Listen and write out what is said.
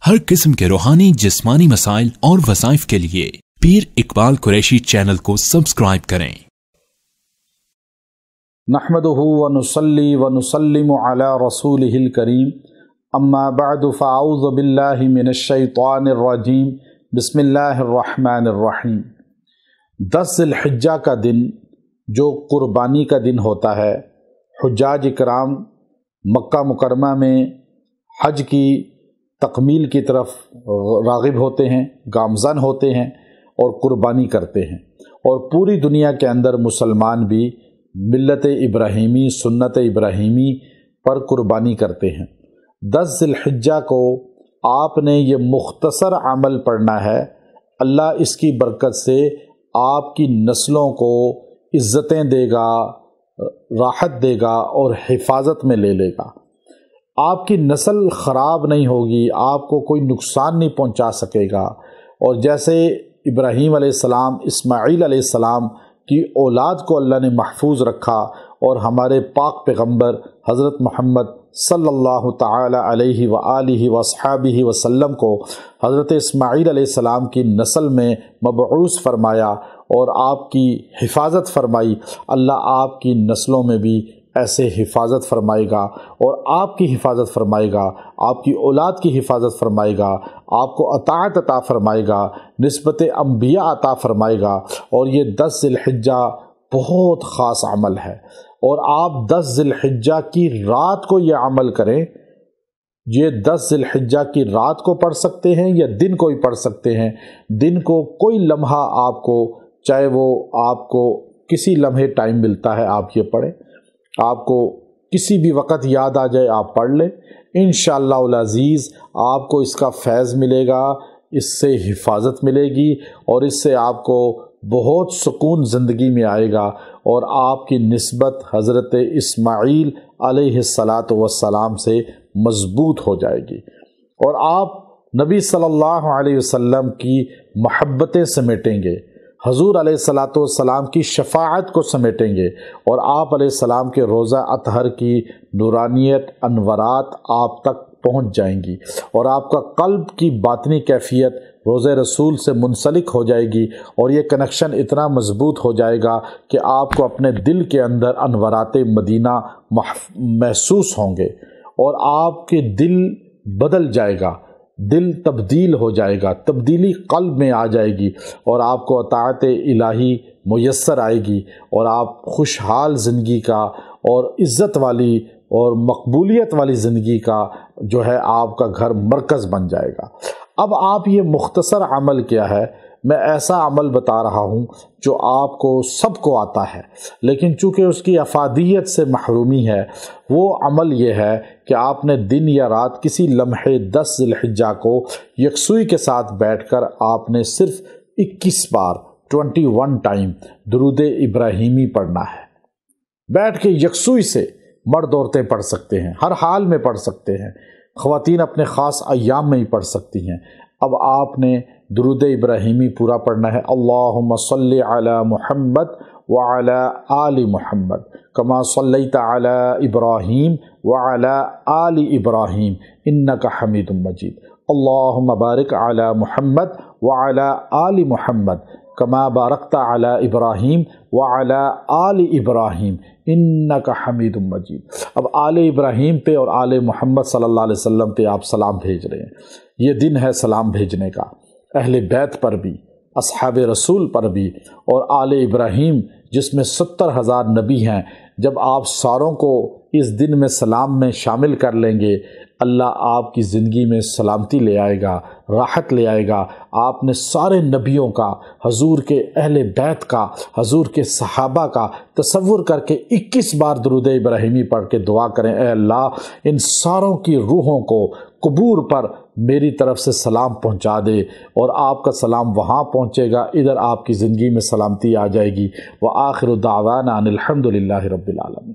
ہر قسم کے روحانی جسمانی مسائل اور وظائف کے لیے پیر اقبال قریشی چینل کو سبسکرائب کریں۔ نحمدہ ونصلی ونسلم علی رسولہ الکریم، اما بعد فاعوذ باللہ من الشیطان الرجیم، بسم اللہ الرحمن الرحیم۔ 10 ذی الحجہ کا دن جو قربانی کا دن ہوتا ہے، حجاج کرام مکہ مکرمہ میں حج کی تکمیل کی طرف راغب ہوتے ہیں، گامزن ہوتے ہیں اور قربانی کرتے ہیں، اور پوری دنیا کے اندر مسلمان بھی ملت ابراہیمی سنت ابراہیمی پر قربانی کرتے ہیں۔ 10 ذی الحجہ کو آپ نے یہ مختصر عمل پڑھنا ہے، اللہ اس کی برکت سے آپ کی نسلوں کو عزتیں دے گا، راحت دے گا اور حفاظت میں لے لے گا۔ آپ کی نسل خراب نہیں ہوگی، آپ کو کوئی نقصان نہیں پہنچا سکے گا، اور جیسے ابراہیم علیہ السلام اسماعیل علیہ السلام کی اولاد کو اللہ نے محفوظ رکھا، اور ہمارے پاک پیغمبر حضرت محمد صلی اللہ تعالی علیہ وآلہ وصحابہ وسلم کو حضرت اسماعیل علیہ السلام کی نسل میں مبعوث فرمایا اور آپ کی حفاظت فرمائی، اللہ آپ کی نسلوں میں بھی ایسے حفاظت فرمائے گا، اور آپ کی حفاظت فرمائے گا، آپ کی اولاد کی حفاظت فرمائے گا، آپ کو اطاعت عطا فرمائے گا، نسبت انبیاء عطا فرمائے گا۔ اور یہ 10 ذی الحجہ بہت خاص عمل ہے، اور آپ 10 ذی الحجہ کی رات کو یہ عمل کریں۔ یہ 10 ذی الحجہ کی رات کو پڑھ سکتے ہیں یا دن کو ہی پڑھ سکتے ہیں۔ دن کو کوئی لمحہ آپ کو، چاہے وہ آپ کو کسی لمحے ٹائم ملتا ہے، آپ یہ پڑھیں، آپ کو کسی بھی وقت یاد آ جائے آپ پڑھ لیں، انشاءاللہ العزیز آپ کو اس کا فیض ملے گا، اس سے حفاظت ملے گی، اور اس سے آپ کو بہت سکون زندگی میں آئے گا، اور آپ کی نسبت حضرت اسماعیل علیہ السلام سے مضبوط ہو جائے گی، اور آپ نبی صلی اللہ علیہ وسلم کی محبتیں سمیٹیں گے، حضور علیہ السلام کی شفاعت کو سمیٹیں گے، اور آپ علیہ السلام کے روضہ اطہر کی نورانیت انوارات آپ تک پہنچ جائیں گی، اور آپ کا قلب کی باطنی کیفیت روضہ رسول سے منسلک ہو جائے گی، اور یہ کنیکشن اتنا مضبوط ہو جائے گا کہ آپ کو اپنے دل کے اندر انوارات مدینہ محسوس ہوں گے، اور آپ کے دل بدل جائے گا، دل تبدیل ہو جائے گا، تبدیلی قلب میں آ جائے گی، اور آپ کو اطاعت الہی میسر آئے گی، اور آپ خوشحال زندگی کا اور عزت والی اور مقبولیت والی زندگی کا جو ہے آپ کا گھر مرکز بن جائے گا۔ اب آپ یہ مختصر عمل کیا ہے، میں ایسا عمل بتا رہا ہوں جو آپ کو سب کو آتا ہے، لیکن چونکہ اس کی افادیت سے محرومی ہے، وہ عمل یہ ہے کہ آپ نے دن یا رات کسی لمحے 10 ذی الحجہ کو یکسوئی کے ساتھ بیٹھ کر آپ نے صرف 21 بار 21 ٹائم درود ابراہیمی پڑھنا ہے۔ بیٹھ کے یکسوئی سے مرد عورتیں پڑھ سکتے ہیں، ہر حال میں پڑھ سکتے ہیں، خواتین اپنے خاص ایام میں ہی پڑھ سکتی ہیں۔ اب آپ نے درود ابراہیمی پورا پڑھنا ہے، اللہم صلی علی محمد وعلی آل محمد کما صلیت علی ابراہیم وعلی آل ابراہیم انک حمید مجید، اللہم بارک علی محمد وعلی آل محمد کما بارکت علی ابراہیم وعلی آل ابراہیم انک حمید مجید۔ اب آل ابراہیم پہ اور آل محمد صلی اللہ علیہ وسلم پہ آپ سلام بھیج رہے ہیں، یہ دن ہے سلام بھیجنے کا، اہل بیت پر بھی، اصحاب رسول پر بھی، اور آل ابراہیم جس میں 70,000 نبی ہیں، جب آپ ساروں کو اس دن میں سلام میں شامل کر لیں گے، اللہ آپ کی زندگی میں سلامتی لے آئے گا، راحت لے آئے گا۔ آپ نے سارے نبیوں کا، حضور کے اہل بیت کا، حضور کے صحابہ کا تصور کر کے 21 بار درود ابراہیمی پڑھ کے دعا کریں، اے اللہ ان ساروں کی روحوں کو قبور پر میری طرف سے سلام پہنچا دے، اور آپ کا سلام وہاں پہنچے گا، ادھر آپ کی زندگی میں سلامتی آ جائے گی۔ وآخر دعوانا ان الحمد للہ رب العالمین۔